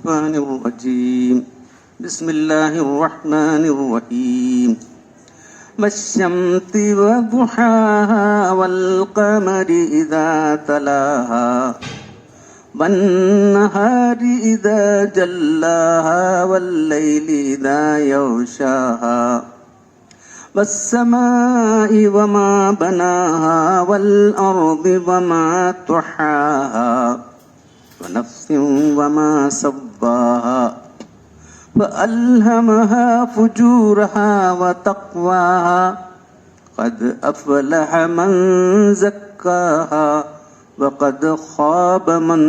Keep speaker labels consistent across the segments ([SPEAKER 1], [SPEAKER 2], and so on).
[SPEAKER 1] الرحمن الرجيم بسم الله الرحمن الرحيم والشمس وضحاها والقمر إذا تلاها والنهار إذا جلاها والليل إذا يغشاها والسماء وما بناها والأرض وما طحاها ونفس وما سواها فألهمها فجورها وتقواها قد أفلح من زكاها وقد خاب من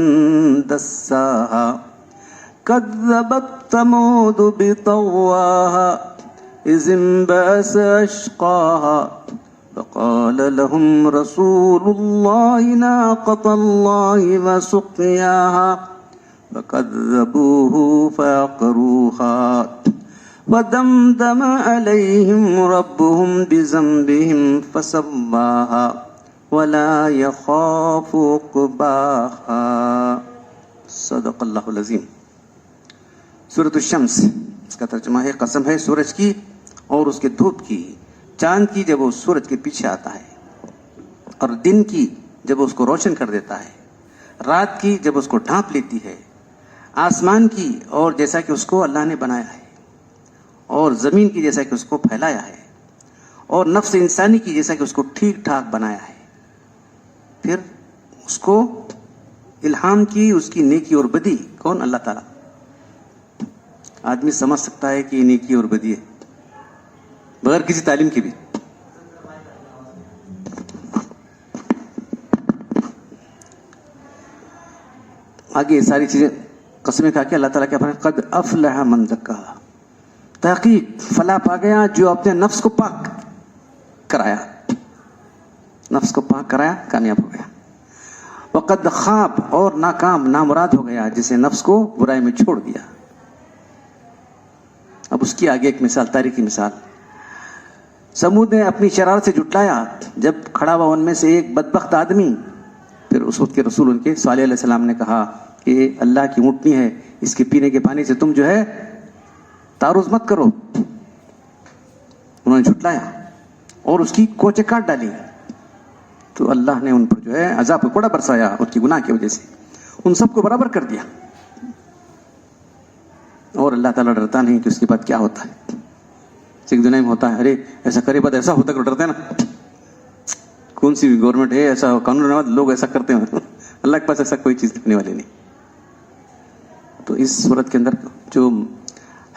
[SPEAKER 1] دساها كذبت ثمود بطغواها إذ انبعث أشقاها فقال لهم رسول الله ناقة الله وسقياها فكذبوه فعقروها ودمدم عليهم ربهم بذنبهم فسواها ولا يخاف عقباها صدق اللہ العظیم. سورۃ الشمس اس کا ترجمہ ہے قسم ہے سورج کی اور اس کے دھوپ کی، چاند کی جب وہ سورج کے پیچھے آتا ہے، اور دن کی جب وہ اس کو روشن کر دیتا ہے، رات کی جب اس کو ڈھانپ لیتی ہے، آسمان کی اور جیسا کہ اس کو اللہ نے بنایا ہے، اور زمین کی جیسا کہ اس کو پھیلایا ہے، اور نفس انسانی کی جیسا کہ اس کو ٹھیک ٹھاک بنایا ہے. پھر اس کو الہام کی اس کی نیکی اور بدی. کون؟ اللہ تعالیٰ. آدمی سمجھ سکتا ہے کہ یہ نیکی اور بدی ہے بغیر کسی تعلیم کے بھی. آگے یہ ساری چیزیں قسمیں کھا کے اللہ تعالیٰ کیا فرمایا؟ قد افلح من زکاہا، تحقیق فلاح پا گیا جو اپنے نفس کو پاک کرایا، نفس کو پاک کرایا، کامیاب ہو گیا. وقد خواب، اور ناکام نامراد ہو گیا جسے نفس کو برائی میں چھوڑ دیا. اب اس کی آگے ایک مثال، تاریخی مثال. سمود نے اپنی شرارت سے جھٹلایا جب کھڑا ہوا ان میں سے ایک بدبخت آدمی. پھر اس وقت کے رسول ان کے صالح علیہ السلام نے کہا کہ اللہ کی اونٹنی ہے، اس کے پینے کے پانی سے تم جو ہے تعرض مت کرو. انہوں نے جھٹلایا اور اس کی کوچے کاٹ ڈالی. تو اللہ نے ان پر جو ہے عذاب کا کوڑا برسایا ان کی گناہ کی وجہ سے، ان سب کو برابر کر دیا. اور اللہ تعالیٰ ڈرتا نہیں کہ اس کے بعد کیا ہوتا ہے. ایک دنیا میں ہوتا ہے، ارے ایسا کرے بعد ایسا ہوتا ہے، ڈرتے ہیں نا. کون سی گورنمنٹ ہے، ایسا قانون لوگ ایسا کرتے ہیں. اللہ کے پاس ایسا کوئی چیز دیکھنے والی نہیں. تو اس صورت کے اندر جو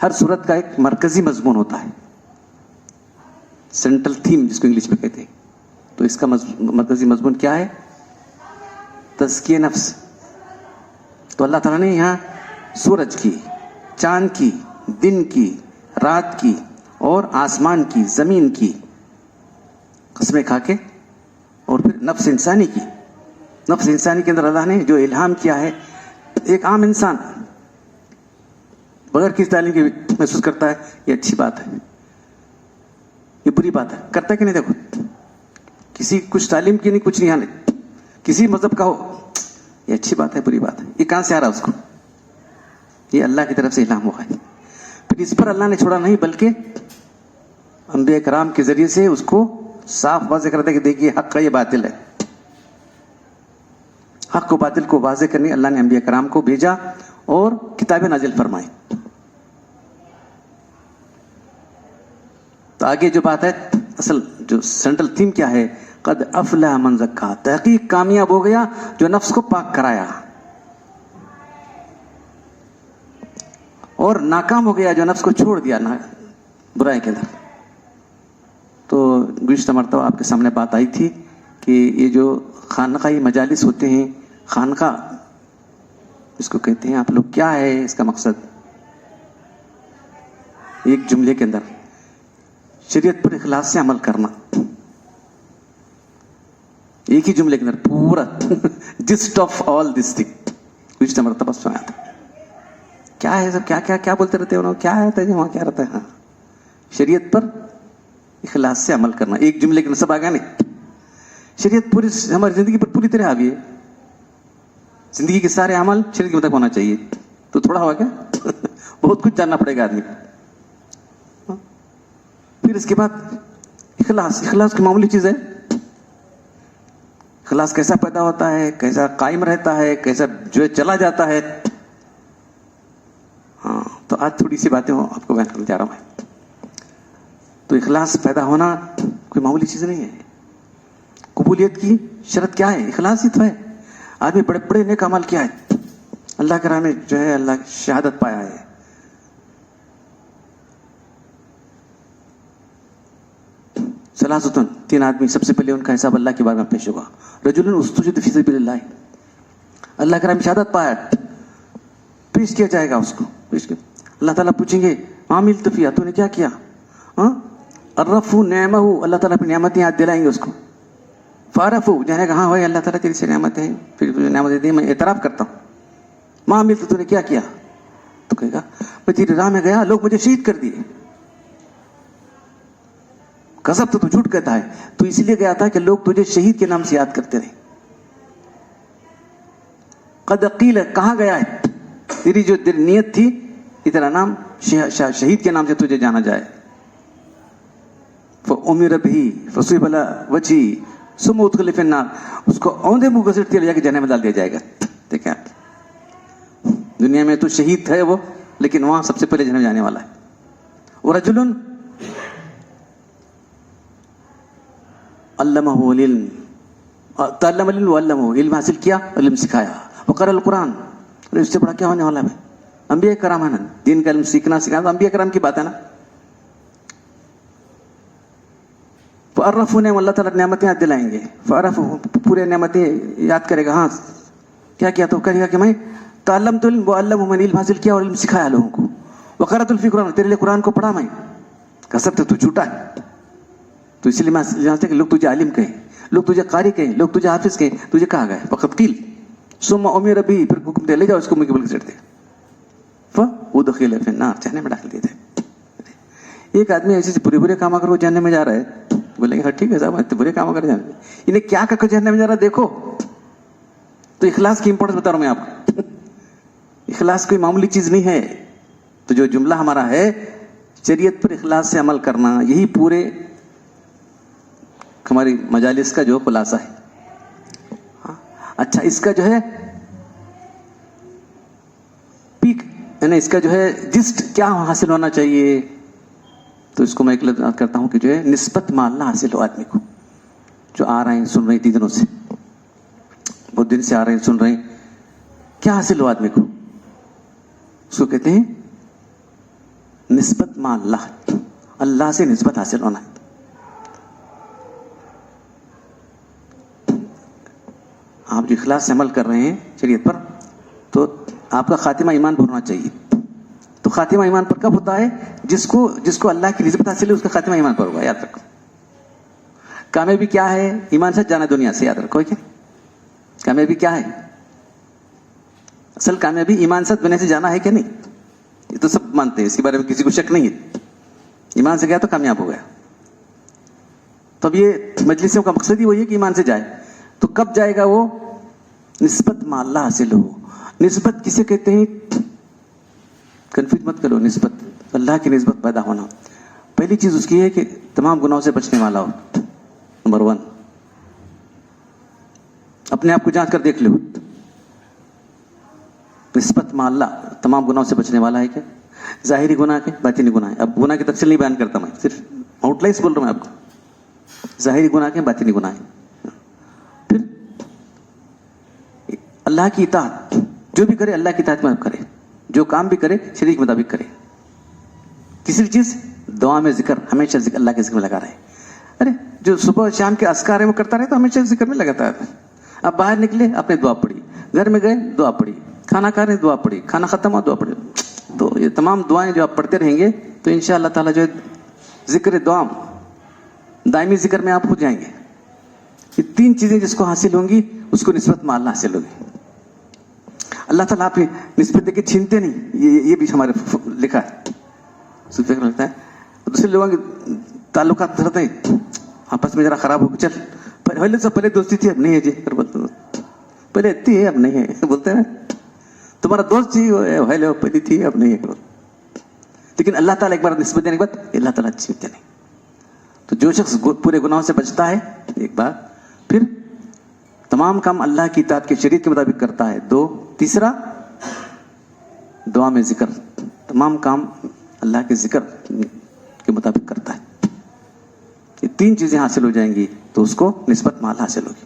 [SPEAKER 1] ہر صورت کا ایک مرکزی مضمون ہوتا ہے، سینٹرل تھیم جس کو انگلش میں کہتے ہیں. تو اس کا مرکزی مضمون کیا ہے؟ تزکیہ نفس. تو اللہ تعالیٰ نے یہاں سورج کی، چاند کی، دن کی، رات کی اور آسمان کی، زمین کی قسمیں کھا کے، اور پھر نفس انسانی کی. نفس انسانی کے اندر اللہ نے جو الہام کیا ہے، ایک عام انسان بغیر کسی تعلیم کے محسوس کرتا ہے یہ اچھی بات ہے، یہ بری بات ہے. کرتا ہے کہ نہیں؟ دیکھو، کسی کچھ تعلیم کی نہیں، کچھ نہیں آنے، کسی مذہب کا ہو، یہ اچھی بات ہے، بری بات ہے. یہ کہاں سے آ رہا ہے اس کو؟ یہ اللہ کی طرف سے الہام ہوا ہے. پھر اس پر اللہ نے چھوڑا نہیں، بلکہ انبیاء کرام کے ذریعے سے اس کو صاف واضح کرتا ہے کہ دیکھیے حق ہے، یہ باطل ہے. حق و باطل کو واضح کرنے اللہ نے انبیاء کرام کو بھیجا اور کتابیں نازل فرمائی. تو آگے جو بات ہے، اصل جو سینٹرل تھیم کیا ہے؟ قد افلح من زکاہا، تحقیق کامیاب ہو گیا جو نفس کو پاک کرایا، اور ناکام ہو گیا جو نفس کو چھوڑ دیا برائی کے اندر. تو گزشتہ مرتبہ آپ کے سامنے بات آئی تھی کہ یہ جو خانقاہی مجالس ہوتے ہیں، خانقاہ اس کو کہتے ہیں آپ لوگ، کیا ہے اس کا مقصد؟ ایک جملے کے اندر شریعت پر اخلاص سے عمل کرنا. ایک ہی جملے کے اندر پورا just of all this thing گزشتہ مرتبہ سنا تھا. کیا ہے سب؟ کیا بولتے رہتے ہیں؟ کیا ہے وہاں کیا رہتا ہے؟ ہاں، شریعت پر اخلاص سے عمل کرنا. ایک جملے کے اندر سب آگا نہیں. شریعت پوری ہماری زندگی پر پوری طرح حاوی ہے. زندگی کے سارے عمل شریعت کے مطابق ہونا چاہیے. تو تھوڑا ہوا کیا بہت کچھ جاننا پڑے گا آدمی کو. پھر اس کے بعد اخلاص. اخلاص کی معمولی چیز ہے. اخلاص کیسا پیدا ہوتا ہے, کیسا قائم رہتا ہے, کیسا جو ہے چلا جاتا ہے. ہاں تو آج تھوڑی سی باتیں آپ کو بیان کرنے جا رہا ہوں. تو اخلاص پیدا ہونا کوئی معمولی چیز نہیں ہے. قبولیت کی شرط کیا ہے؟ اخلاص ہی تو ہے. آدمی بڑے بڑے نیک عمل کیا ہے, اللہ کے راہ میں جو ہے اللہ کی شہادت پایا ہے. ثلاثتن, 3 آدمی, سب سے پہلے ان کا حساب اللہ کے بارے میں پیش ہوگا. رجل استشهد فی سبیل اللہ, اللہ کے راہ میں شہادت پایا, پیش کیا جائے گا اس کو. اللہ تعالیٰ پوچھیں گے ما عملت فیہا, تو نے کیا کیا؟ عرفوا نعمہ, اللہ تعالیٰ اپنی نعمتیں یاد دلائیں گے اس کو. فعرفوا, جانے گا ہاں بھائی اللہ تعالیٰ تیری سے نعمتیں ہیں, پھر نعمتیں دی میں اعتراف کرتا ہوں. ما عملت, تو نے کیا کیا؟ تو کہے گا میں تیری راہ میں گیا, لوگ مجھے شہید کر دیے. کذب, تو جھوٹ کہتا ہے, تو اس لیے گیا تھا کہ لوگ تجھے شہید کے نام سے یاد کرتے رہے. قد قیل, کہاں گیا ہے, تیری جو نیت تھی تیرا نام شہید کے نام سے تجھے جانا جائے. فأمر به فصيب على وجهه ثم ادخل في النار, اس کو اوندے منہ گھسیٹ کے لے جا کے جہنم میں ڈال دیا جائے گا. دیکھیں آپ, دنیا میں تو شہید ہے وہ, لیکن وہاں سب سے پہلے جہنم جانے والا ہے. ورجل علمہ العلم, تعلم العلم وعلمہ, علم حاصل کیا, علم سکھایا. وقرأ القرآن, اس سے بڑا کیا ہونے والا ہے؟ انبیاء کرام ہے نا, دین کا علم سیکھنا سکھانا انبیاء کرام کی بات ہے نا. فعرفوا نعم, اللہ تعالیٰ نعمتیں یاد دلائیں گے. فعرفوا, پورے نعمتیں یاد کرے گا. ہاں کیا کیا؟ تو کہے گا کہ میں تعلمت العلم وعلمہ, میں نے علم حاصل کیا اور علم سکھایا لوگوں کو. وقرأت فی القرآن, تیرے لیے قرآن کو پڑھا میں. کسب تو جھوٹا ہے, تو اسی لیے میں جانتے کہ لوگ تجھے عالم کہیں, لوگ تجھے قاری کہیں, لوگ تجھے حافظ کہیں, تجھے کہا گیا فقط قیل ثم امر به, پھر حکم دے لے جاؤ اس کو منہ کے بل گھسیٹ دے. فادخل فی النار, جہنم میں ڈال دیے تھے. ایک آدمی ایسے برے برے کام اگر وہ جہنم میں جا رہا ہے, بولیں گے ہاں ٹھیک ہے صاحب, اتنے برے کام اگر جانے میں, انہیں کیا کہہ کر جہنم میں جا رہا ہے دیکھو. تو اخلاص کی امپورٹنس بتا رہا ہوں میں آپ کو. اخلاص کوئی معمولی چیز نہیں ہے. تو جو جملہ ہمارا ہے شریعت پر اخلاص سے عمل کرنا, یہی پورے ہماری مجالس کا جو خلاصہ ہے. اچھا, اس کا جو ہے پیک, یعنی اس کا جو ہے جسٹ کیا حاصل ہونا چاہیے, تو اس کو میں ایک لفظ کرتا ہوں کہ جو ہے نسبت مع اللہ حاصل ہو آدمی کو. جو آ رہے ہیں سن رہے ہیں 3 دنوں سے, بہت دن سے آ رہے ہیں سن رہے ہیں, کیا حاصل ہو آدمی کو؟ اس کو کہتے ہیں نسبت مع اللہ, اللہ سے نسبت حاصل ہونا ہے. آپ جو اخلاص سے عمل کر رہے ہیں شریعت پر, تو آپ کا خاتمہ ایمان پر ہونا چاہیے. تو خاتمہ ایمان پر کب ہوتا ہے؟ جس کو اللہ کی نسبت حاصل ہے اس کا خاتمہ ایمان پر ہوگا. یاد رکھو, کامیابی کیا ہے؟ ایمان سے جانا دنیا سے. یاد رکھو کیا کامیابی کیا ہے؟ اصل کامیابی ایمان سے دنیا سے جانا ہے کہ نہیں؟ یہ تو سب مانتے ہیں, اس کے بارے میں کسی کو شک نہیں ہے. ایمان سے گیا تو کامیاب ہو گیا. تو اب یہ مجلسوں کا مقصد ہی وہی ہے کہ ایمان سے جائے. تو کب جائے گا وہ؟ نسبت مع اللہ حاصل ہو. نسبت کسے کہتے ہیں؟ کنفیوز مت کرو. نسبت اللہ کی نسبت پیدا ہونا. پہلی چیز اس کی ہے کہ تمام گناہوں سے بچنے والا ہو. نمبر 1, اپنے آپ کو جانچ کر دیکھ لو. نسبت مع اللہ, تمام گناہوں سے بچنے والا ہے کیا؟ ظاہری گناہ کے, باطنی گناہ ہے. اب گناہ کی تفصیل نہیں بیان کرتا میں, صرف آؤٹ لائنس بول رہا ہوں میں آپ کو. ظاہری گناہ کے, باطنی گناہ ہے. پھر اللہ کی اطاعت, جو بھی کرے اللہ کی اطاعت میں کرے, جو کام بھی کرے شریعت کے مطابق کرے. تیسری چیز دعا میں ذکر, ہمیشہ ذکر اللہ کے ذکر میں لگا رہے. ارے جو صبح شام کے اذکار ہے وہ کرتا رہے تو ہمیشہ ذکر میں لگاتا ہے. اب باہر نکلے آپ نے دعا پڑھی, گھر میں گئے دعا پڑھی, کھانا کھا رہے دعا پڑھی, کھانا ختم ہوا دعا پڑھی. تو یہ تمام دعائیں جو آپ پڑھتے رہیں گے تو انشاءاللہ تعالیٰ جو ہے ذکر دعام دائمی ذکر میں آپ ہو جائیں گے. یہ 3 چیزیں جس کو حاصل ہوں گی اس کو نسبت مع اللہ حاصل ہوگی. اللہ تعالیٰ آپ نسبت دے کے چھینتے نہیں, یہ بھی ہمارے لکھا ہے, فکر لگتا ہے. دوسرے لوگوں کے تعلقات رہتے ہیں آپس میں ذرا خراب ہو, چل پہلے دوستی تھی اب نہیں ہے جی, پہلے اتنی ہے اب نہیں ہے بولتے ہیں. تمہارا دوست جی پہلے پہلی تھی اب نہیں کرو. لیکن اللہ تعالیٰ ایک بار نسبت دینے کے بعد اللہ تعالیٰ اچھی ہوتے نہیں. تو جو شخص پورے گناہوں سے بچتا ہے ایک بار، پھر تمام کام اللہ کی اطاعت کے شریعت کے مطابق کرتا ہے. تیسرا دعا میں ذکر، تمام کام اللہ کے ذکر کے مطابق کرتا ہے. یہ 3 چیزیں حاصل ہو جائیں گی تو اس کو نسبت مال حاصل ہوگی.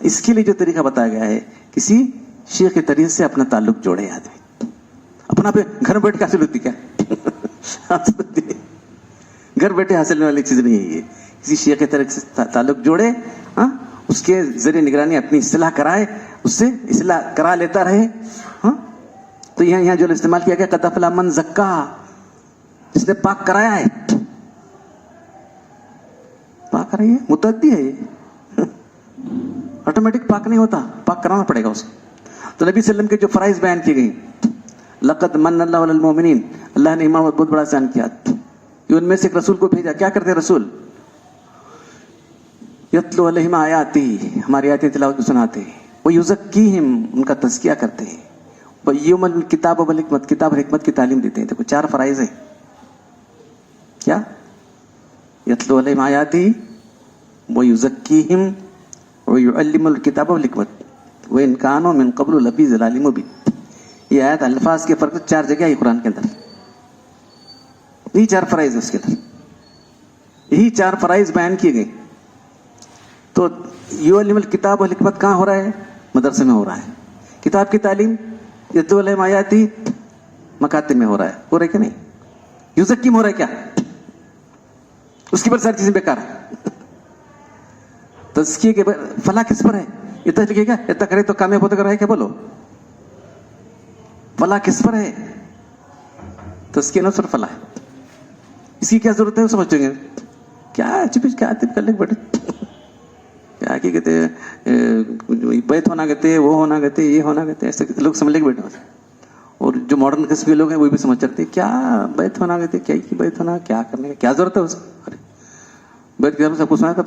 [SPEAKER 1] اس کے لیے جو طریقہ بتایا گیا ہے، کسی شیخ کے طریقے سے اپنا تعلق جوڑے آدمی. اپنا پہ گھر بیٹھ کے حاصل ہوتی کیا؟ گھر بیٹھے حاصل ہونے والی چیز نہیں ہے یہ. کسی شیخ کے طریقے سے تعلق جوڑے، اس کے ذریعے نگرانی اپنی اصلاح کرائے، اس سے اصلاح کرا لیتا رہے. تو یہاں جو استعمال کیا گیا قد افلح من زکاہا، جس نے پاک کرایا ہے. پاک کرائی ہے متعدی ہے یہ، آٹومیٹک پاک نہیں ہوتا، پاک کرانا پڑے گا اس کو. تو نبی صلی اللہ علیہ وسلم کے جو فرائض بیان کی گئی، لقد من اللہ علی المؤمنین، اللہ نے ایمان بہت بڑا احسان کیا. یہ ان میں سے ایک رسول کو بھیجا. کیا کرتے رسول؟ یتلو علیہم آیاتی، ہماری آیتیں تلاوت سناتے ہیں. ویزکیہم، ان کا تزکیہ کرتے ہیں. ویعلمہم الکتاب والحکمت، کتاب اور حکمت کی تعلیم دیتے ہیں. دیکھو 4 فرائض ہیں. کیا؟ یتلو علیہم آیاتی ویزکیہم ویعلمہم الکتاب والحکمت وَإِنْ كَانُوا مِنْ قَبْلُ لَفِي ضَلَالٍ مُبِينٍ. یہ آیت الفاظ کے فرق 4 جگہ ہے قرآن کے اندر. یہی 4 فرائض ہے اس کے اندر، یہی 4 فرائض بیان کیے گئے. تو یعلم الکتاب والحکمت کہاں ہو رہا ہے؟ مدرسے میں ہو رہا ہے. کتاب کی تعلیم یتلو علیہم آیاتی مکاتب میں ہو رہا ہے. ہو رہا ہے کہ نہیں؟ یزکی میں ہو رہا ہے کیا؟ اس کے بعد ساری چیزیں بیکار ہیں. تزکیے کے فلاح کس پر ہے؟ اتنا لکھے گا، اتنا کرے تو کامیاب ہوتا رہے. کیا بولو؟ فلاح کس پر ہے؟ تزکیہ نفس اور فلاح. اس کی کیا ضرورت ہے؟ وہ سمجھتے ہیں کیا چپچ کیا کر لیں بیٹھے، کیا کہ کہتے بیت ہونا کہتے، وہ ہونا کہتے، یہ ہونا کہتے، ایسے لوگ سمجھ لے کے بیٹھے. اور جو ماڈرن قسم کے لوگ ہیں وہ بھی سمجھ چکتے کیا بیت ہونا کہتے، کیا کی بیت ہونا، کیا کرنے کا کیا ضرورت ہے اس. ارے بیت کے سب کو سنا تھا،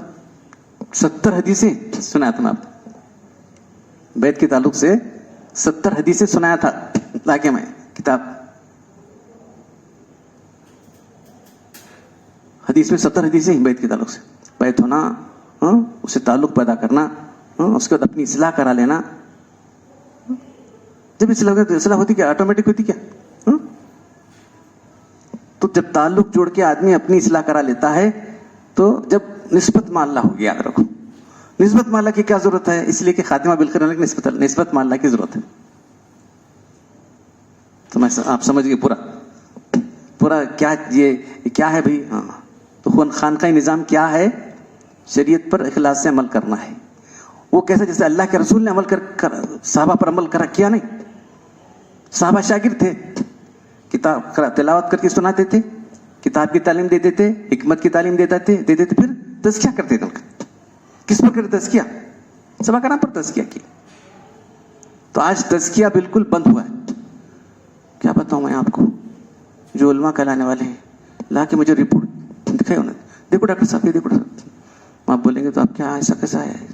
[SPEAKER 1] 70 حدیثیں سنایا تھا میں آپ کو. بیت کے تعلق سے 70 حدیثیں سنایا تھا تاکہ میں کتاب حدیث میں 70 حدیثیں بیت کے تعلق سے. بیت ہونا، اسے تعلق پیدا کرنا، اس کے بعد اپنی اصلاح کرا لینا. جب اصلاح ہوتی کیا؟ آٹومیٹک ہوتی کیا؟ تو جب تعلق جوڑ کے آدمی اپنی اصلاح کرا لیتا ہے تو جب نسبت مع اللہ ہوگی. یاد رکھو نسبت مع اللہ کی کیا ضرورت ہے؟ اس لیے کہ خاتمہ بالخیر ہونے کی نسبت مع اللہ کی ضرورت ہے. تو میں آپ سمجھ گئے پورا کیا یہ کیا ہے بھائی. تو خانقاہ نظام کیا ہے؟ شریعت پر اخلاص سے عمل کرنا ہے. وہ کیسا؟ جیسے اللہ کے رسول نے عمل کر صحابہ پر عمل کرا کیا نہیں. صحابہ شاگرد تھے، کتاب تلاوت کر کے سناتے تھے، کتاب کی تعلیم دیتے تھے، حکمت کی تعلیم دیتے تھے، پھر تزکیہ کرتے تھے. ان کا کس پر کرتے؟ تزکیہ صحابہ کرام پر تزکیہ کی. تو آج تزکیہ بالکل بند ہوا ہے. کیا بتاؤں میں آپ کو، جو علماء کہلانے والے ہیں لا کے مجھے رپورٹ دکھائے انہوں نے، دیکھو ڈاکٹر صاحب یہ دیکھو ڈاکٹر صاحب. آپ بولیں گے تو آپ کیا ایسا کیسا ہے؟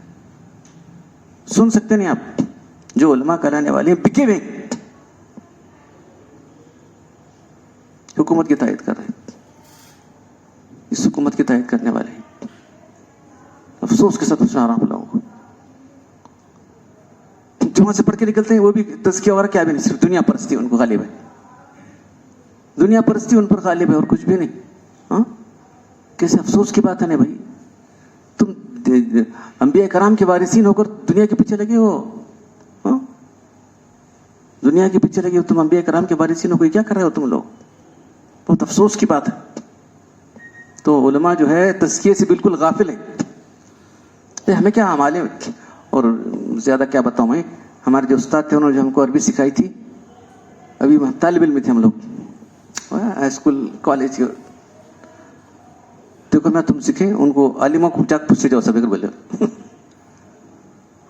[SPEAKER 1] سن سکتے نہیں آپ. جو علماء کہلانے والے ہیں بکے ہوئے، حکومت کی تائید کر رہے ہیں، اس حکومت کی تائید کرنے والے ہیں. افسوس کے ساتھ سنا رہا ہوں لوگوں کو، جو وہاں سے پڑھ کے نکلتے ہیں وہ بھی تزکیہ وغیرہ کیا بھی نہیں، صرف دنیا پرستی ان کو غالب ہے. دنیا پرستی ان پر غالب ہے اور کچھ بھی نہیں. کیسے افسوس کی بات ہے نا بھائی. تم انبیاء کرام کے وارثین ہو کر دنیا کے پیچھے لگے ہو، دنیا کے پیچھے لگے ہو. تم انبیاء کرام کے وارثین ہو، کوئی کیا کر رہے ہو تم لوگ؟ بہت افسوس کی بات ہے. تو علماء جو ہے تزکیے سے بالکل غافل ہیں. ہمیں کیا عمالے اور زیادہ کیا بتاؤں میں. ہمارے جو استاد تھے انہوں نے جو ہم کو عربی سکھائی تھی، ابھی طالب علم تھے ہم لوگ ہائی اسکول کالج کے. دیکھو میں تم سیکھیں، ان کو عالموں کو جا پوچھتے جاؤ سب بولے.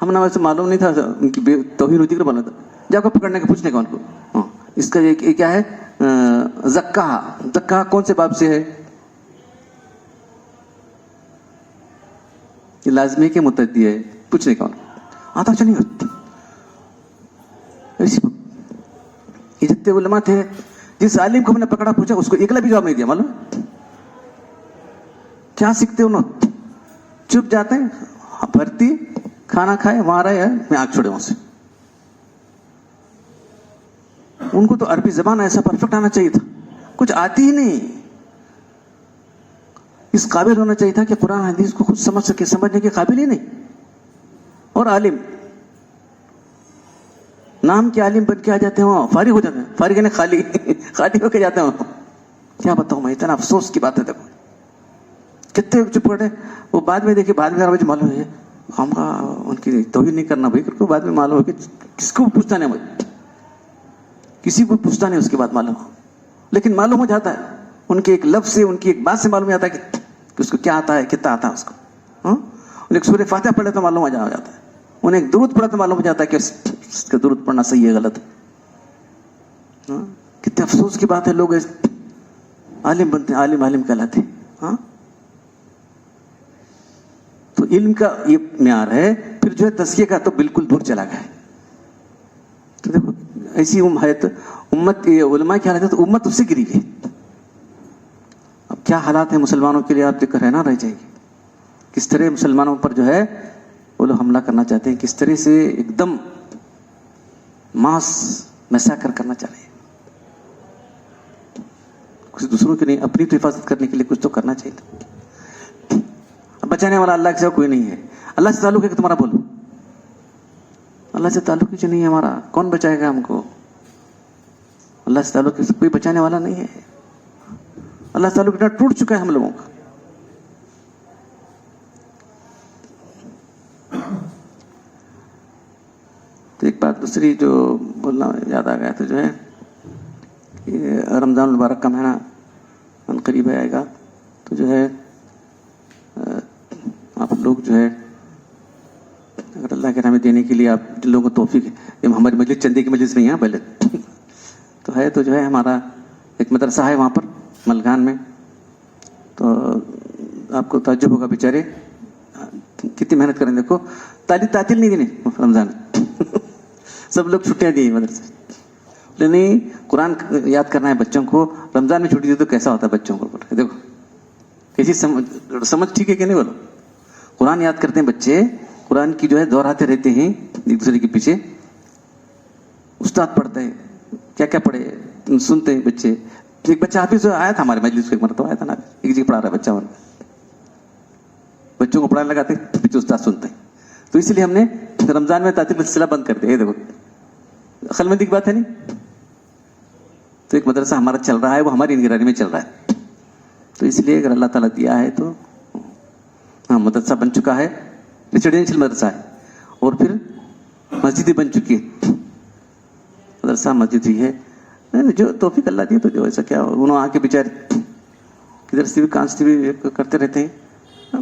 [SPEAKER 1] ہم نے ویسے معلوم نہیں تھا ان کی توہین ہوتی کر بولنا تھا. جا کو پکڑنے کا پوچھنے کا ان کو. اس کا یہ کیا ہے؟ زکاہ کون سے باب سے ہے؟ یہ لازمی کے متعدی ہے، پوچھنے کا ان کو آتا. اچھا نہیں یہ جتنے علماء تھے, جس عالم کو ہم نے پکڑا پوچھا اس کو ایکلا بھی جواب نہیں دیا. معلوم کیا سیکھتے انہوں, چپ جاتے ہیں, بھرتی کھانا کھائے وہاں رہے, میں آگ چھوڑے وہاں سے. ان کو تو عربی زبان ایسا پرفیکٹ آنا چاہیے تھا, کچھ آتی ہی نہیں. اس قابل ہونا چاہیے تھا کہ قرآن حدیث کو خود سمجھ سکے, سمجھنے کے قابل ہی نہیں. اور عالم نام کے عالم بن کے آ جاتے ہیں, وہاں فارغ ہو جاتے ہیں. فارغ یعنی خالی خالی ہو کے جاتے ہیں. کیا بتاؤں میں, اتنا افسوس کی بات ہے. دیکھو کتنے چپ پڑے, وہ بعد میں دیکھے, بعد میں مجھے معلوم ہے ہم کا ان کی توہین نہیں کرنا بھائی, کر بعد میں معلوم ہو کہ کس کو پوچھتا نہیں, مجھے کسی کو پوچھتا نہیں. اس کے بعد معلوم ہو, لیکن معلوم ہو جاتا ہے ان کے ایک لفظ سے, ان کی ایک بات سے معلوم ہوتا ہے کہ اس کو کیا آتا ہے, کتنا آتا ہے اس کو. انہیں ایک سورہ فاتحہ پڑھے تو معلوم ہو جاتا ہے, انہیں ایک درود پڑھا تو معلوم ہو جاتا ہے کہ اس کا درود پڑھنا صحیح ہے غلط ہے. کتنے افسوس کی بات ہے, لوگ عالم بنتے ہیں, عالم کہلاتے ہیں. تو علم کا یہ معیار ہے. پھر جو ہے تزکیے کا تو بالکل دور چلا گیا ہے. تو دیکھو ایسی امت علماء کی حالت ہے تو امت اس سے گری گئی. اب کیا حالات ہیں مسلمانوں کے لیے, آپ دیکھ کر رہنا رہ جائے گی. کس طرح مسلمانوں پر جو ہے وہ لوگ حملہ کرنا چاہتے ہیں, کس طرح سے ایک دم ماس میساکر کرنا چاہ رہے ہیں. کچھ دوسروں کی نہیں, اپنی تو حفاظت کرنے کے لیے کچھ تو کرنا چاہیے تھا. بچانے والا اللہ کے سوا کوئی نہیں ہے. اللہ سے تعلق ہے کہ تمہارا بولو, اللہ سے تعلق جو نہیں ہے ہمارا, کون بچائے گا ہم کو. اللہ سے تعلق کوئی بچانے والا نہیں ہے. اللہ سے تعلق اتنا ٹوٹ چکا ہے ہم لوگوں کا. تو ایک بات دوسری جو بولنا یاد آ گیا, تو جو ہے رمضان المبارک کا مہینہ ان قریب آئے گا. تو جو ہے آپ لوگ جو ہے اگر اللہ کے نام دینے کے لیے آپ جن لوگوں کو توفیق ہے, یہ ہماری مجلس چندے کی مجلس نہیں ہے پہلے تو ہے, تو جو ہے ہمارا ایک مدرسہ ہے وہاں پر ملگان میں. تو آپ کو تعجب ہوگا بیچارے کتنی محنت کریں. دیکھو تعطیل نہیں دینے رمضان سب لوگ چھٹیاں دی مدرسے. نہیں قرآن یاد کرنا ہے بچوں کو, رمضان میں چھٹی دی تو کیسا ہوتا ہے بچوں کو. دیکھو کیسی سمجھ ٹھیک ہے کہ نہیں بولو. قرآن یاد کرتے ہیں بچے, قرآن کی جو ہے دہراتے رہتے ہیں ایک دوسرے کے پیچھے. استاد پڑھتے ہیں, کیا کیا پڑھے سنتے ہیں بچے. ایک بچہ حافظ آیا تھا ہمارے مجلس کو, ایک مرتبہ آیا تھا نا, ایک جگہ پڑھا رہا ہے بچہ, بچوں کو پڑھانے لگاتے پیچھے استاد سنتے ہیں. تو اس لیے ہم نے رمضان میں تعطیل کا سلسلہ بند کر دیا. دیکھو عقل مندی کی بات ہے نہیں. تو ایک مدرسہ ہمارا چل رہا ہے, وہ ہماری نگرانی میں چل رہا ہے. تو اس لیے اگر اللہ تعالیٰ دیا ہے تو ہاں مدرسہ بن چکا ہے, ریسیڈینشیل مدرسہ ہے, اور پھر مسجد بن چکی ہے. مدرسہ مسجد بھی ہے, جو توفیق اللہ دی تو جو ایسا کیا انہوں آ کے بیچارے کدھر سے بھی کانچ سے بھی کرتے رہتے ہیں.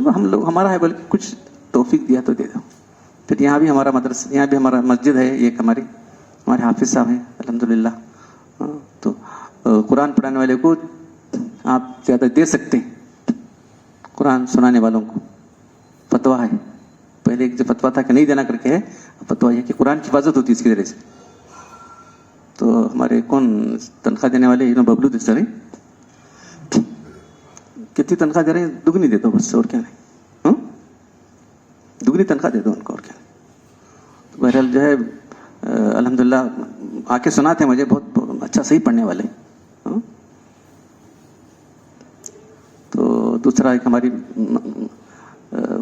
[SPEAKER 1] ہم لوگ ہمارا ہے بلکہ کچھ توفیق دیا تو دے دو. پھر یہاں بھی ہمارا مدرسہ, یہاں بھی ہمارا مسجد ہے, ایک ہمارے حافظ صاحب ہیں الحمدللہ. تو قرآن پڑھانے والے کو آپ زیادہ دے سکتے ہیں, قرآن سنانے والوں کو فتویٰ ہے. پہلے ایک جو فتویٰ تھا کہ نہیں دینا کر کے ہے, فتویٰ یہ کہ قرآن کی حفاظت ہوتی ہے اس کی ذریعے سے. تو ہمارے کون تنخواہ دینے والے ببلو دے سر, کتنی تنخواہ دے رہے ہیں, دگنی دے دو بس, اور کیا نہیں, دگنی تنخواہ دے دو ان کو, اور کیا نہیں. تو بہرحال جو ہے الحمدللہ آ کے سناتے ہیں مجھے, بہت اچھا صحیح پڑھنے والے. تو دوسرا ایک ہماری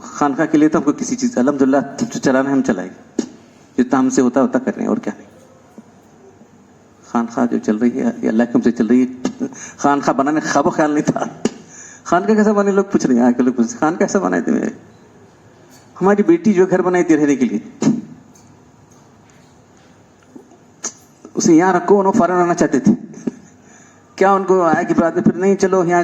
[SPEAKER 1] خانقاہ کے لیے تو ہم کو کسی چیز الحمدللہ جو چلانا ہے ہم چلائیں گے, جتنا ہم سے ہوتا کر رہے ہیں, اور کیا نہیں. خانقاہ جو چل رہی ہے یہ اللہ کے ہم سے چل رہی ہے. خانقاہ بنانے کا خواب و خیال نہیں تھا. خانقاہ کیسا بنے لوگ پوچھ رہے ہیں, آ کے لوگ پوچھ, خانقاہ کیسا بنائے تھے میرے. ہماری بیٹی جو گھر بنائی تھی رہنے کے لیے, اسے یہاں رکھو, انہوں فارغ رہنا چاہتے تھے. کیا ان کو آیا کہ بات میں پھر نہیں چلو یہاں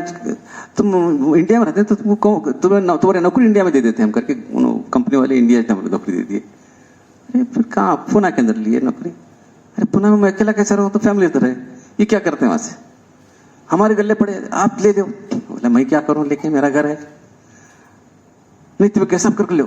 [SPEAKER 1] تم انڈیا میں رہتے تو تمہارے نوکری انڈیا میں دے دیتے ہم کر کے, کمپنی والے انڈیا نوکری دے دیے. ارے پھر کہاں پونا کے اندر لیے نوکری. ارے پونا میں اکیلا کیسا رہوں, تو فیملی ادھر ہے, یہ کیا کرتے ہیں وہاں سے, ہمارے گلے پڑے آپ لے دو. بولا میں کیا کروں, لے کے میرا گھر ہے. نہیں تمہیں کیسا کر کے لو,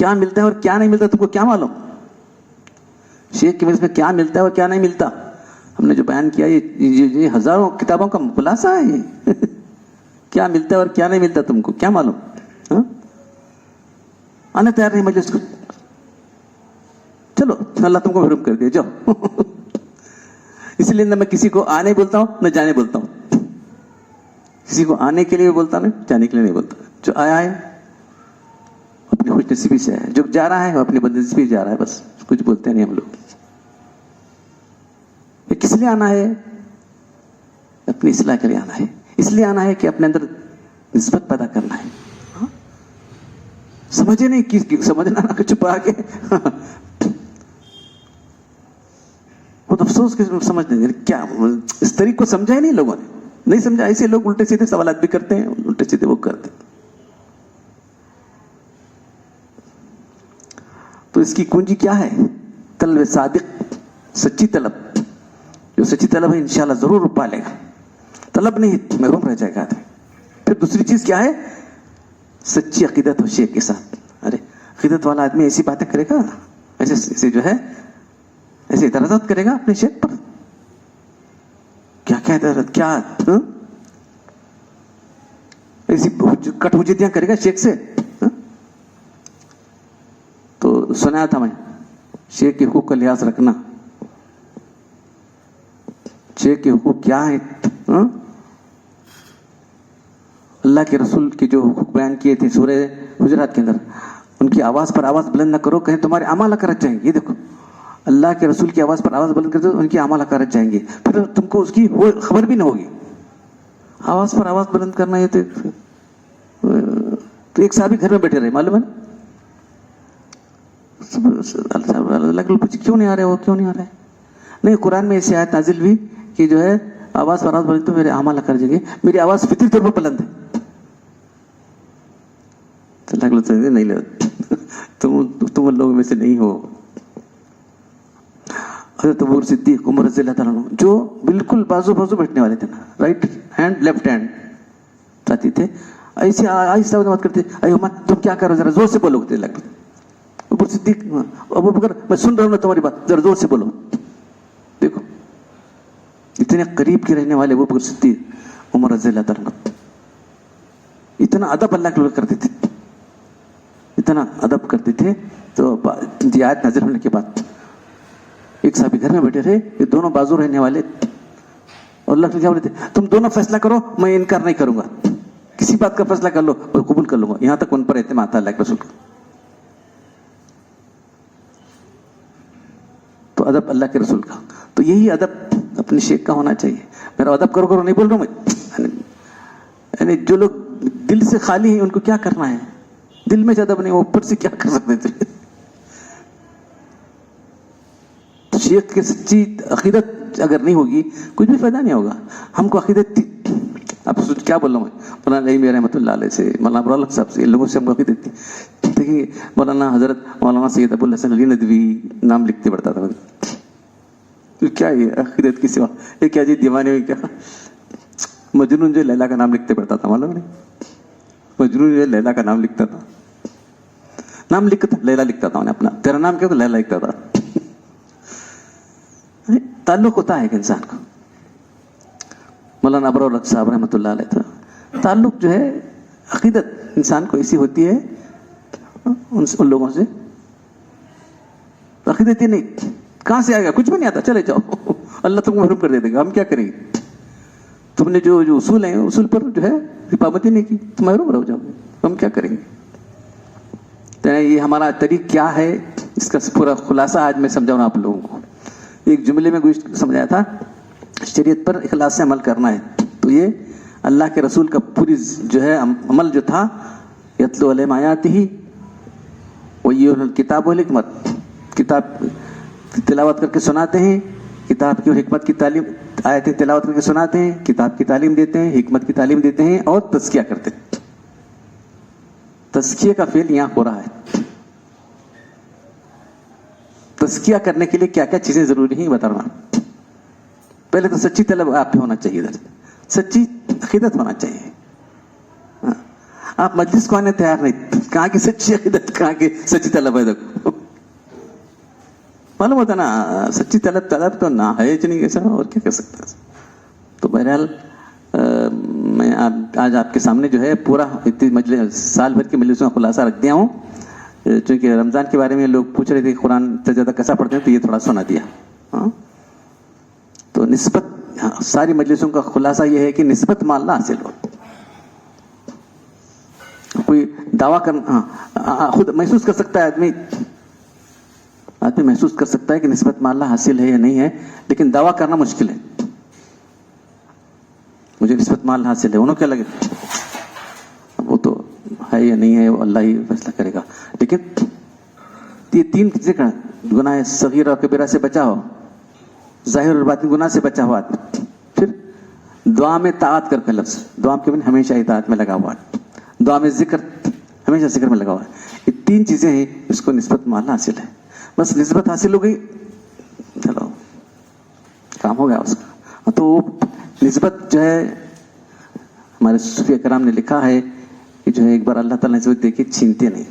[SPEAKER 1] کیا ملتا ہے اور کیا نہیں ملتا تم کو کیا معلوم؟ شیخ کے مجلس میں کیا ملتا ہے اور کیا نہیں ملتا؟ ہم نے جو بیان کیا یہ ہزاروں کتابوں کا خلاصہ ہے یہ کیا ملتا ہے اور کیا نہیں ملتا تم کو کیا معلوم؟ ہاں آنے تیار نہیں مجلس کو، چلو اللہ تم کو محروم کر دیا جاؤ اس لیے نہ میں کسی کو آنے بولتا ہوں نہ جانے بولتا ہوں، کسی کو آنے کے لیے بولتا نہیں، جانے کے لیے نہیں بولتا. جو آیا ہے اپنی خوش نصیبی سے ہے، جو جا رہا ہے وہ اپنی بدنصیبی جا رہا ہے، بس کچھ بولتے نہیں ہم لوگ. کس لیے آنا ہے؟ اپنی اصلاح کے لیے آنا ہے، اس لیے آنا ہے کہ اپنے اندر نسبت پیدا کرنا ہے. سمجھے نہیں سمجھنا نہ چھپا کے بہت افسوس کے سمجھ نہیں کیا اس طریقے کو سمجھا ہی نہیں لوگوں نے، نہیں سمجھا. ایسے لوگ الٹے سیدھے سوالات بھی کرتے ہیں، الٹے سیدھے وہ کرتے ہیں. تو اس کی کنجی کیا ہے؟ طلب صادق، سچی طلب. جو سچی طلب ہے انشاءاللہ ضرور پا لے گا، طلب نہیں محروم رہ جائے گا. پھر دوسری چیز کیا ہے؟ سچی عقیدت ہو شیخ کے ساتھ. ارے عقیدت والا آدمی ایسی باتیں کرے گا، ایسے جو ہے ایسے اعتراضات کرے گا اپنے شیخ پر، کیا اعتراض، کیا ایسی کٹ حجتیاں کرے گا شیخ سے. تو سنا تھا میں شیخ کے حقوق کا لحاظ رکھنا. شیخ کے حقوق کیا ہیں؟ اللہ کے رسول کے جو حقوق بیان کیے تھے سورہ حجرات کے اندر، ان کی آواز پر آواز بلند نہ کرو، کہیں تمہارے اعمال حقارت جائیں گے. یہ دیکھو اللہ کے رسول کی آواز پر آواز بلند کرتے ان کی اعمال حقارت جائیں گے، پھر تم کو اس کی خبر بھی نہ ہوگی. آواز پر آواز بلند کرنا یہ تو ایک صحابی گھر میں بیٹھے رہے، معلوم ہے اللہ کے پوچھے کیوں نہیں آ رہے ہو، کیوں نہیں آ رہے؟ نہیں قرآن میں ایسی آیت نازل ہوئی کہ جو ہے آواز پر آواز بلند تو میرے اعمال حقارت جائیں گے، میری آواز فطری طور پر بلند ہے. نہیں تم ان لوگوں میں سے نہیں ہو. حضرت ابو بکر صدیق، عمر رضی اللہ تعالیٰ عنہ جو بالکل بازو بازو بیٹھنے والے تھے نا، رائٹ ہینڈ لیفٹ ہینڈ چاہتی تھے، ایسے آہستہ بات کرتے، اے عمر تم کیا کر رہے ہو، ذرا زور سے بولو. ابو بکر صدیق، ابو بکر میں سن رہا ہوں تمہاری بات، ذرا زور سے بولو. دیکھو اتنے قریب کے رہنے والے ابو بکر صدیق، عمر رضی اللہ تعالیٰ عنہ اتنا ادب اللہ کے لوگ کرتے تھے، اتنا ادب کرتے تھے. تو آیت نازل ہونے کے بعد ایک صحابی گھر میں بیٹھے رہے، یہ دونوں بازو رہنے والے، اور اللہ کیا بولے تھے، تم دونوں فیصلہ کرو، میں انکار نہیں کروں گا، کسی بات کا فیصلہ کر لو اور قبول کر لوں گا. یہاں تک ان پر اعتماد تھا اللہ کے رسول کا. تو ادب اللہ کے رسول کا، تو یہی ادب اپنے شیخ کا ہونا چاہیے. میرا ادب کرو نہیں بول رہا ہوں میں، یعنی جو لوگ دل سے خالی ہیں ان کو کیا کرنا ہے؟ دل میں ادب نہیں، اوپر سے کیا کر سکتے تھے؟ شیخ کی سچی عقیدت اگر نہیں ہوگی کچھ بھی فائدہ نہیں ہوگا. ہم کو عقیدت تھی، اب کیا بول رہا ہوں میں، مولانا علی رحمۃ اللہ علیہ سے، مولانا ابرالحق صاحب سے، ان لوگوں سے ہم کو عقیدت تھی. دیکھیں گے مولانا حضرت مولانا سید ابو الحسن علی ندوی نام لکھتے پڑتا تھا. کیا یہ عقیدت کی سوا، یہ کیا جی دیوانے ہوئی کیا؟ مجنون جو لیلا کا نام لکھتے پڑتا تھا، معلوم نہیں، مجنون جو لیلا کا نام لکھتا تھا، نام لکھتا لیلا لکھتا تھا انہیں اپنا، تیرا نام کیا تو لیلا لکھتا تھا. تعلق ہوتا ہے ایک انسان کو. مولانا ابرالحق صاحب رحمۃ اللہ علیہ تھا، تعلق جو ہے عقیدت انسان کو ایسی ہوتی ہے ان لوگوں سے. عقیدت ہی نہیں، کہاں سے آئے گا؟ کچھ بھی نہیں آتا، چلے جاؤ اللہ تم کو محروم کر دے گا. ہم کیا کریں گے؟ تم نے جو اصول ہیں اصول پر جو ہے حفاظت ہی نہیں کی، تم محروم رہ جاؤ گے. ہم کیا کریں گے؟ تو یہ ہمارا طریق کیا ہے، اس کا پورا خلاصہ آج میں سمجھاؤں آپ لوگوں کو. ایک جملے میں سمجھایا تھا، شریعت پر اخلاص سے عمل کرنا ہے. تو یہ اللہ کے رسول کا پوری جو ہے عمل جو تھا، یتلو علیہم آیاتہ ویُنزِلُ الکتاب والحکمت، کتاب تلاوت کر کے سناتے ہیں، کتاب کی اور حکمت کی تعلیم، آیتیں تلاوت کر کے سناتے ہیں، کتاب کی تعلیم دیتے ہیں، حکمت کی تعلیم دیتے ہیں، اور تزکیہ کرتے ہیں. تزکیہ کا فعل یہاں ہو رہا ہے. تزکیہ کرنے کے لیے کیا کیا چیزیں ضروری ہیں بتا رہا ہوں. پہلے تو سچی طلب آپ پہ ہونا چاہیے، سچی عقیدت ہونا چاہیے. آپ مجلس کو آنے تیار نہیں. کہاں کی سچی عقیدت, کہاں کی سچی طلب ہے. دیکھو معلوم ہوتا نا, سچی طلب تو نہ ہے نہیں کیسا, اور کیا کر سکتا ہے. تو بہرحال میں آج آپ کے سامنے جو ہے پورا مجلس سال بھر کی مجلسوں کا خلاصہ رکھ دیا ہوں. چونکہ رمضان کے بارے میں لوگ پوچھ رہے تھے کہ قرآن سے زیادہ کیسا پڑھتے ہیں, تو یہ تھوڑا سنا دیا. تو نسبت ساری مجلسوں کا خلاصہ یہ ہے کہ نسبت مع اللہ حاصل ہو. کوئی دعویٰ کرنا, خود محسوس کر سکتا ہے آدمی محسوس کر سکتا ہے کہ نسبت مع اللہ حاصل ہے یا نہیں ہے, لیکن دعویٰ کرنا مشکل ہے. مجھے نسبت مع اللہ حاصل ہے, انہوں کیا لگے, وہ تو ہے یا نہیں ہے, وہ اللہ ہی فیصلہ کرے گا. لیکن یہ 3 چیزیں کا گناہ صغیر اور کبیرہ سے بچا ہو, ظاہر اور باطن گناہ سے بچا ہوا آدمی, پھر دعا میں طاعت کر کے لفظ, دعا کے بن ہمیشہ اطاعت میں لگا ہوا, دعا میں ذکر ہمیشہ ذکر میں لگا ہوا ہے. یہ 3 چیزیں ہیں اس کو نسبت مع اللہ حاصل ہے. بس نسبت حاصل ہو گئی, چلو کام ہو گیا اس کا. تو وہ نسبت جو ہے ہمارے صوفیہ کرام نے لکھا ہے کہ جو ہے ایک بار اللہ تعالیٰ نے نسبت دے کے چھینتے نہیں.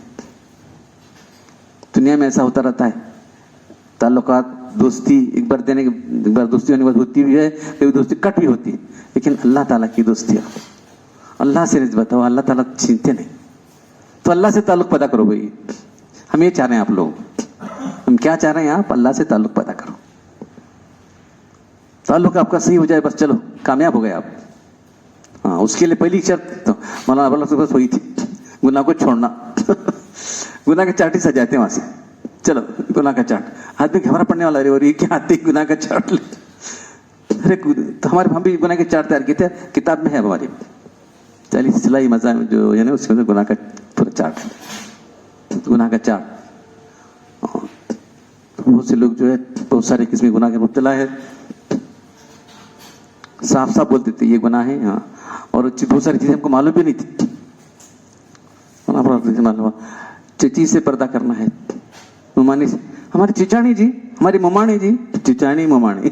[SPEAKER 1] دنیا میں ایسا ہوتا رہتا ہے, تعلقات, دوستی ایک بار دینے کے ایک بار دوستی ہونے کے بعد ہوتی بھی ہے, کبھی دوستی کٹ بھی ہوتی ہے, لیکن اللہ تعالیٰ کی دوستی ہے, اللہ سے نسبت ہو, اللہ تعالیٰ چھینتے نہیں. تو اللہ سے تعلق پیدا کرو بھائی. ہم یہ چاہ رہے ہیں آپ لوگ, ہم کیا چاہ رہے ہیں, آپ اللہ سے تعلق پیدا کرو. تعلق آپ کا صحیح ہو جائے, بس چلو کامیاب ہو گئے آپ. ہاں, اس کے لیے پہلی شرط تو مولانا ابو الفضل بس وہی تھی, گناہ کو چھوڑنا. گناہ کے چاٹ ہی سجاتے ہیں وہاں سے, چلو گناہ کا چاٹ. آدمی گھبرا پڑنے والا رہے, اور یہ کیا آتے گناہ کا چاٹ لے. ارے تو ہمارے ہم بھی گناہ کے چاٹ تیار کیے تھے, کتاب میں ہے ہماری 40 سلائی مزہ جو ہے نا, اس کے اندر گناہ کا پورا چاٹ, گناہ کا چاٹ. بہت سے لوگ جو ہے بہت سارے قسم گناہ کے مبتلا ہے, صاف صاف بولتے تھے یہ گناہ ہے. ہاں, اور بہت ساری چیزیں ہم کو معلوم بھی نہیں تھی. چچی سے پردہ کرنا ہے, ممانی سے, ہماری چچاڑی جی, ہماری مماڑی جی, چچاڑی مماڑی,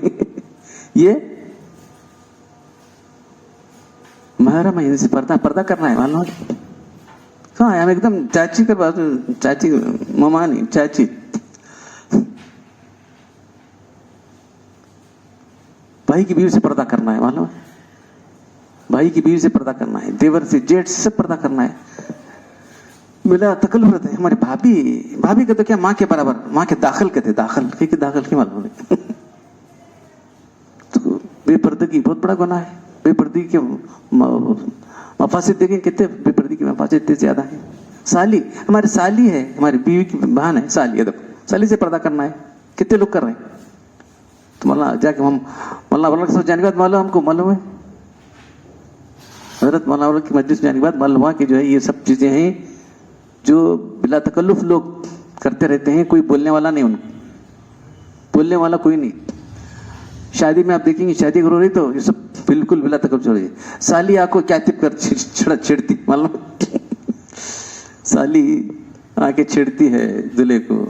[SPEAKER 1] یہ محرم ہے, سے پردہ کرنا ہے. معلوم کہاں ہے, ہم ایک دم چاچی کر بات, چاچی ممانی چاچی. بھائی کی بیوی سے پردہ کرنا ہے, معلوم ہے, بھائی کی بیوی سے پردہ کرنا ہے, دیور سے, جیٹ سے پردہ کرنا ہے. بلا تکلف رہتا ہے. ہماری بھابھی کا تو کیا ماں کے برابر, ماں کے داخل کہتے, داخل کی معلوم ہے. تو بے پردگی بہت بڑا گناہ ہے. بے پردگی کے مفاسد دیکھیں کتنے, بے پردگی کے مفاسد اتنے زیادہ ہیں. سالی, ہماری سالی ہے, ہماری بیوی کی بہن ہے سالی ہے, دیکھو سالی سے پردہ کرنا ہے. کتنے لوگ کر رہے ہیں. تو مولانا جا کے ہم مولانا کے ساتھ جانے کے بعد معلوم, ہم کو معلوم ہے, حضرت مولانا کی مجلس جانے کے بعد معلوم ہوا کہ جو ہے یہ سب چیزیں ہیں جو بلا تکلف لوگ کرتے رہتے ہیں. کوئی بولنے والا نہیں, ان بولنے والا کوئی نہیں. شادی میں آپ دیکھیں گے, شادی کرو رہی تو یہ سب بالکل بلا تکلف چھوڑیے. سالی آ کو کیا تپ کر چھیڑتی, معلوم, سالی آ کے چھیڑتی ہے دلہے کو.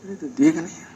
[SPEAKER 1] تو دیے گا نہیں.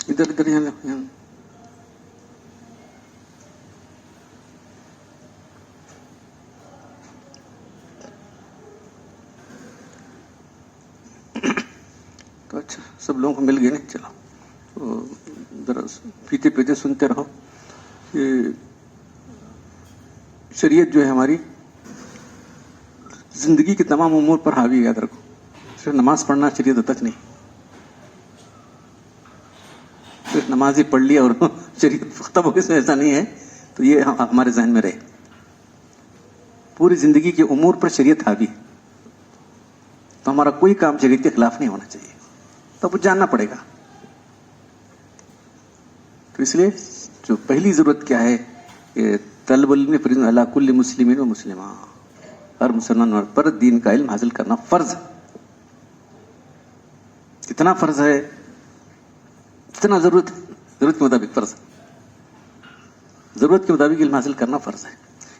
[SPEAKER 1] ادھر ادھر یہاں تو اچھا سب لوگوں کو مل گئے نا. چلو ذرا پیتے پیتے سنتے رہو. یہ شریعت جو ہے ہماری زندگی کے تمام امور پر حاوی ہے. یاد رکھو صرف نماز پڑھنا شریعت تک نہیں. صرف نماز ہی پڑھ لی اور شریعت ختم ہو گئی ایسا نہیں ہے. تو یہ ہمارے ذہن میں رہے. پوری زندگی کے امور پر شریعت حاوی ہے. تو ہمارا کوئی کام شریعت کے خلاف نہیں ہونا چاہیے. تو وہ جاننا پڑے گا. تو اس لیے جو پہلی ضرورت کیا ہے کہ طلب العلم فرض علی کل مسلمین و مسلمہ. ہر مسلمان پر دین کا علم حاصل کرنا فرض ہے. کتنا فرض ہے؟ اتنا ضرورت کے مطابق فرض ہے. ضرورت کے مطابق علم حاصل کرنا فرض ہے.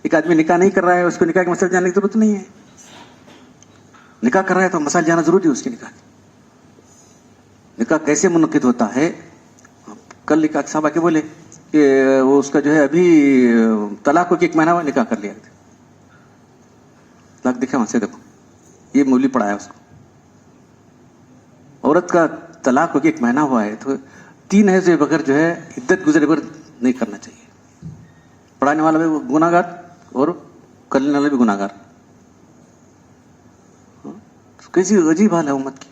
[SPEAKER 1] ایک آدمی نکاح نہیں کر رہا ہے, اس کو نکاح کے مسئلے جاننے کی ضرورت نہیں ہے. نکاح کر رہا ہے تو مسائل جانا ضروری ہے اس کے نکاح کے. نکاح کیسے منعقد ہوتا ہے؟ کل ایک صاحب آ کے بولے کہ وہ اس کا جو ہے ابھی طلاق ہو کے 1 مہینہ ہوا, نکاح کر لیا. طلاق دکھا وہاں سے, دیکھو یہ مولوی پڑھایا اس کو. عورت کا طلاق ہو کے 1 مہینہ ہوا ہے تو 3 حیض بغیر جو ہے عدت گزرے بغیر نہیں کرنا چاہیے. پڑھانے والا بھی گناہ گار اور کرنے والا بھی گناہ گار. کیسی عجیب حال ہے امت کی.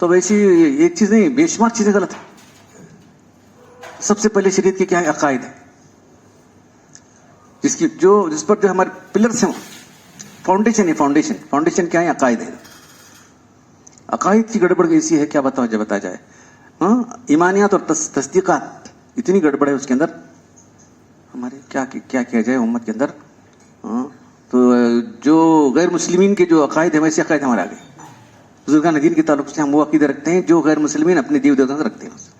[SPEAKER 1] تو ویسی ایک چیز نہیں, بے شمار چیزیں غلط ہیں. سب سے پہلے شریعت کے کیا ہے؟ عقائد ہے. جس پر جو ہمارے پلرس ہیں, فاؤنڈیشن ہے. فاؤنڈیشن کیا ہے؟ عقائد ہے. عقائد کی گڑبڑ ایسی ہے, کیا بتاؤ جب بتا جائے. ایمانیات اور تصدیقات اتنی گڑبڑ ہے اس کے اندر. ہمارے کیا کیا جائے امت کے اندر. تو جو غیر مسلمین کے جو عقائد ہیں ویسے عقائد ہمارے آگے. بزرگان دین کے تعلق سے ہم وہ عقیدہ رکھتے ہیں جو غیر مسلمین اپنے دیو دیوتوں سے رکھتے ہیں.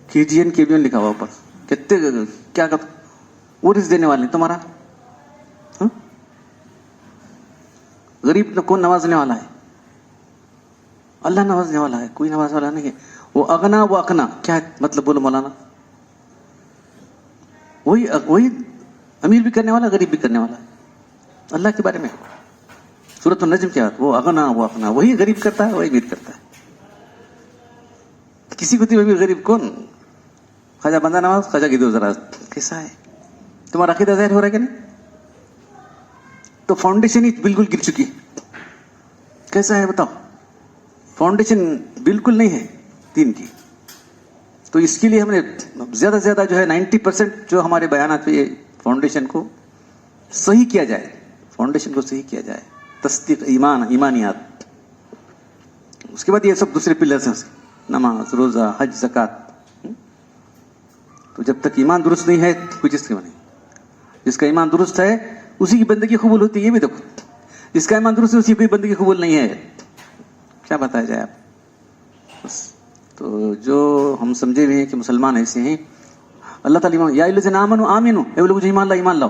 [SPEAKER 1] KGN لکھا ہوا اوپر. کتنے کیا وہ رزق دینے والے تمہارا. غریب کون نوازنے والا ہے؟ اللہ نوازنے والا ہے, کوئی نواز والا نہیں ہے. وہ اغنا وہ اقنا کیا مطلب بولو مولانا. وہی امیر بھی کرنے والا, غریب بھی کرنے والا ہے. اللہ کے بارے میں سورۃ النجم کیا ہے؟ وہ اغنا وہ اقنا, وہی غریب کرتا ہے وہی امیر کرتا ہے. کسی کو بھی غریب کون؟ خواجہ بندہ نواز, خواجہ کی 2 ذرا کیسا ہے تمہارا عقیدہ ظاہر ہو رہا ہے کہ نہیں؟ تو فاؤنڈیشن ہی بالکل گر چکی. کیسا ہے بتاؤ؟ فاؤنڈیشن بالکل نہیں ہے دین کی. تو اس کے لیے ہم نے زیادہ سے زیادہ جو ہے 90% جو ہمارے بیانات پہ فاؤنڈیشن کو صحیح کیا جائے. فاؤنڈیشن کو صحیح کیا جائے. تصدیق, ایمانیات. اس کے بعد یہ سب دوسرے پلرز ہیں, نماز, روزہ, حج, زکوٰۃ. تو جب تک ایمان درست نہیں ہے کوئی چیز نہیں. جس کا ایمان درست ہے اسی کی بندگی قبول ہوتی ہے. یہ بھی دیکھو, جس کا ایمان درست ہے اسی کی بندگی قبول نہیں ہے. کیا بتایا جائے آپ. بس تو جو ہم سمجھے ہوئے ہیں کہ مسلمان ایسے ہیں, اللہ تعالیٰ یا الذین آمنوا آمنوا, اے لوگ جو ایمان لاؤ ایمان لاؤ.